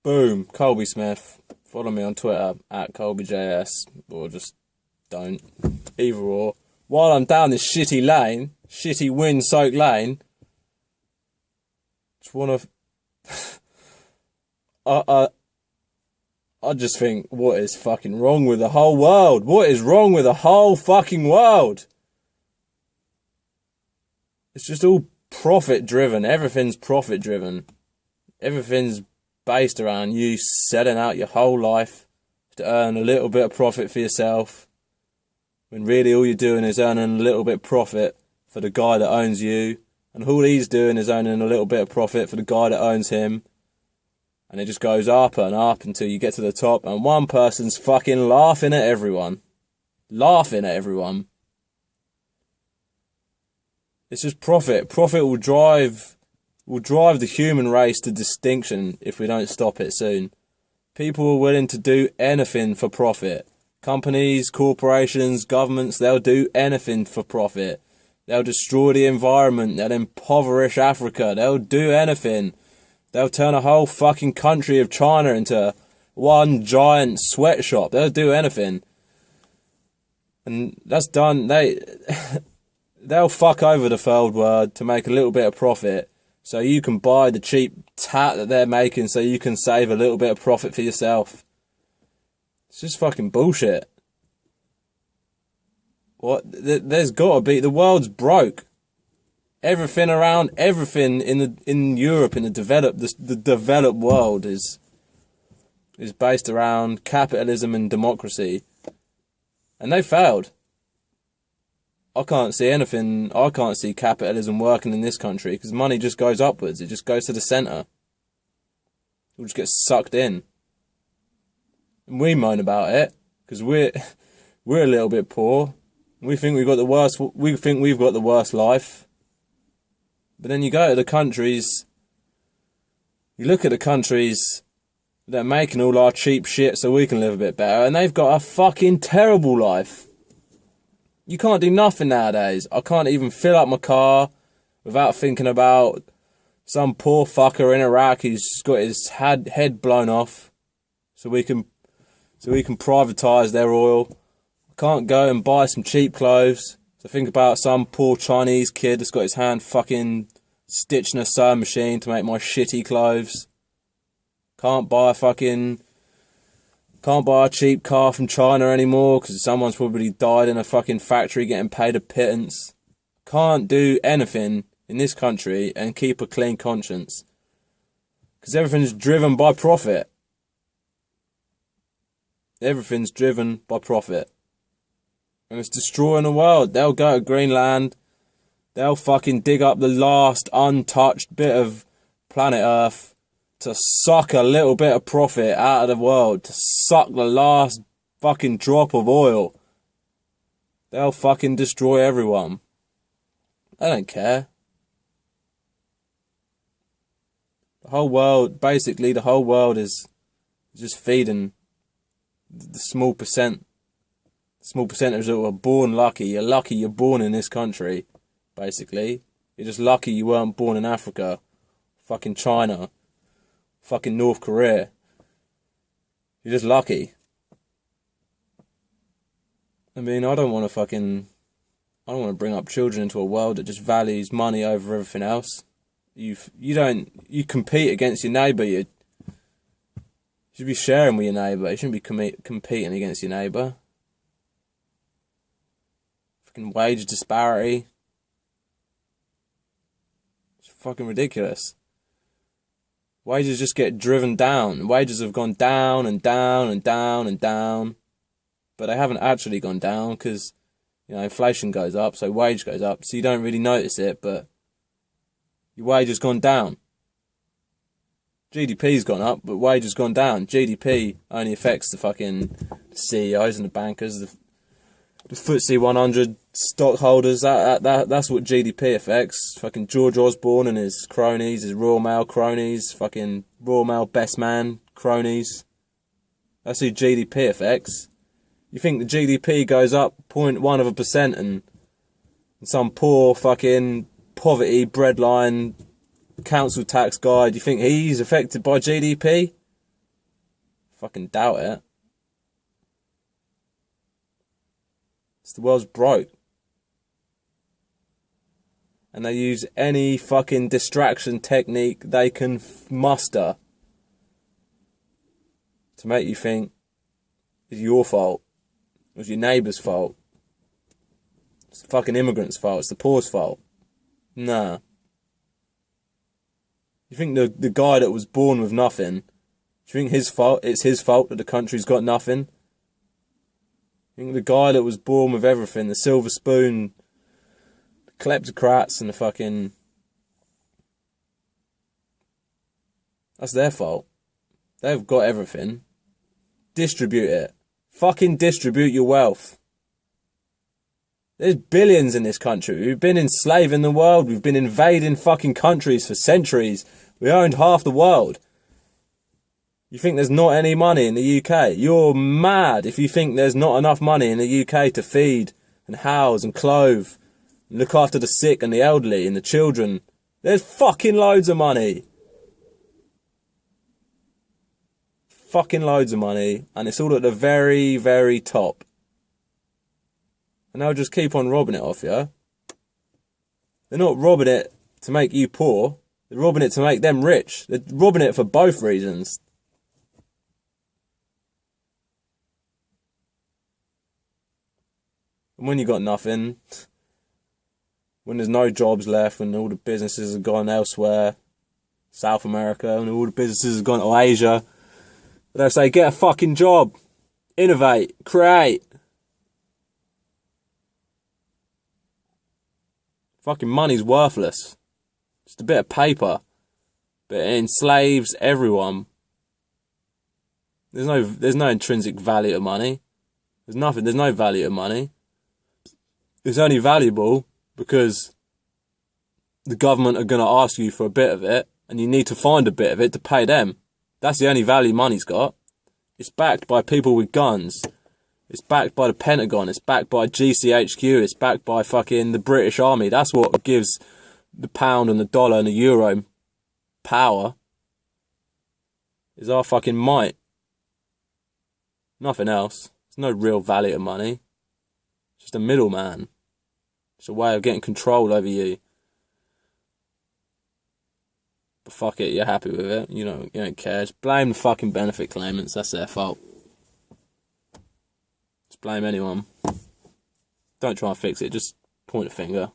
Boom, Colby Smith. Follow me on Twitter at ColbyJS, or just don't. Either or. While I'm down this shitty lane, shitty wind-soaked lane, just wanna. I just think, what is fucking wrong with the whole world? What is wrong with the whole fucking world? It's just all profit-driven. Everything's profit-driven. Everything's based around you selling out your whole life to earn a little bit of profit for yourself, when really all you're doing is earning a little bit of profit for the guy that owns you, and all he's doing is earning a little bit of profit for the guy that owns him. And it just goes up and up until you get to the top, and one person's fucking laughing at everyone. Laughing at everyone. It's just profit. Profit will drive the human race to distinction if we don't stop it soon. People are willing to do anything for profit. Companies, corporations, governments, they'll do anything for profit. They'll destroy the environment. They'll impoverish Africa. They'll do anything. They'll turn a whole fucking country of China into one giant sweatshop. They'll do anything. And that's done. They'll fuck over the third world to make a little bit of profit. So you can buy the cheap tat that they're making so you can save a little bit of profit for yourself. It's just fucking bullshit. What? There's gotta be... The world's broke. Everything in Europe, in the developed world is based around capitalism and democracy. And they failed. I can't see capitalism working in this country because money just goes upwards. It just goes to the centre. It just gets sucked in. And we moan about it because we're a little bit poor. We think we've got the worst life. But then you go to the countries, you look at the countries that are making all our cheap shit so we can live a bit better, and they've got a fucking terrible life. You can't do nothing nowadays. I can't even fill up my car without thinking about some poor fucker in Iraq who's got his head blown off so we can privatise their oil. I can't go and buy some cheap clothes. So think about some poor Chinese kid that's got his hand fucking stitching a sewing machine to make my shitty clothes. Can't buy a cheap car from China anymore because someone's probably died in a fucking factory getting paid a pittance. Can't do anything in this country and keep a clean conscience because everything's driven by profit. Everything's driven by profit. And it's destroying the world. They'll go to Greenland. They'll fucking dig up the last untouched bit of planet Earth to suck a little bit of profit out of the world. To suck the last fucking drop of oil. They'll fucking destroy everyone. They don't care. The whole world is just feeding the small percentage that were born lucky. You're lucky you're born in this country, basically. You're just lucky you weren't born in Africa, fucking China, fucking North Korea. You're just lucky. I mean, I don't want to bring up children into a world that just values money over everything else. You compete against your neighbour. You should be sharing with your neighbour. You shouldn't be competing against your neighbour. Fucking wage disparity. It's fucking ridiculous. Wages just get driven down. Wages have gone down and down and down and down. But they haven't actually gone down because, inflation goes up, so wage goes up. So you don't really notice it, but your wage has gone down. GDP's gone up, but wage has gone down. GDP only affects the fucking CEOs and the bankers, the FTSE 100 stockholders. That's what GDP affects. Fucking George Osborne and his cronies, his Royal Mail cronies, fucking Royal Mail best man cronies. That's who GDP affects. You think the GDP goes up 0.1% and some poor fucking poverty breadline council tax guy, do you think he's affected by GDP? Fucking doubt it. It's the world's broke. And they use any fucking distraction technique they can muster to make you think it's your fault. It was your neighbour's fault. It's the fucking immigrant's fault. It's the poor's fault. Nah. You think the guy that was born with nothing, do you think it's his fault that the country's got nothing? You think the guy that was born with everything, the silver spoon, the kleptocrats and the fucking... That's their fault. They've got everything. Distribute it. Fucking distribute your wealth. There's billions in this country. We've been enslaving the world. We've been invading fucking countries for centuries. We owned half the world. You think there's not any money in the UK? You're mad if you think there's not enough money in the UK to feed and house and clothe and look after the sick and the elderly and the children. There's fucking loads of money. Fucking loads of money, and it's all at the very, very top. And they'll just keep on robbing it off you. They're not robbing it to make you poor. They're robbing it to make them rich. They're robbing it for both reasons. And when you got nothing, when there's no jobs left, when all the businesses have gone elsewhere, South America, and all the businesses have gone to Asia, they'll say, get a fucking job, innovate, create. Fucking money's worthless. Just a bit of paper. But it enslaves everyone. There's no intrinsic value to money. There's no value to money. It's only valuable because the government are going to ask you for a bit of it, and you need to find a bit of it to pay them. That's the only value money's got. It's backed by people with guns. It's backed by the Pentagon. It's backed by GCHQ. It's backed by fucking the British Army. That's what gives the pound and the dollar and the euro power. Is our fucking might. Nothing else. There's no real value to money. It's just a middleman. It's a way of getting control over you. But fuck it, you're happy with it. You don't care. Just blame the fucking benefit claimants. That's their fault. Just blame anyone. Don't try and fix it. Just point a finger.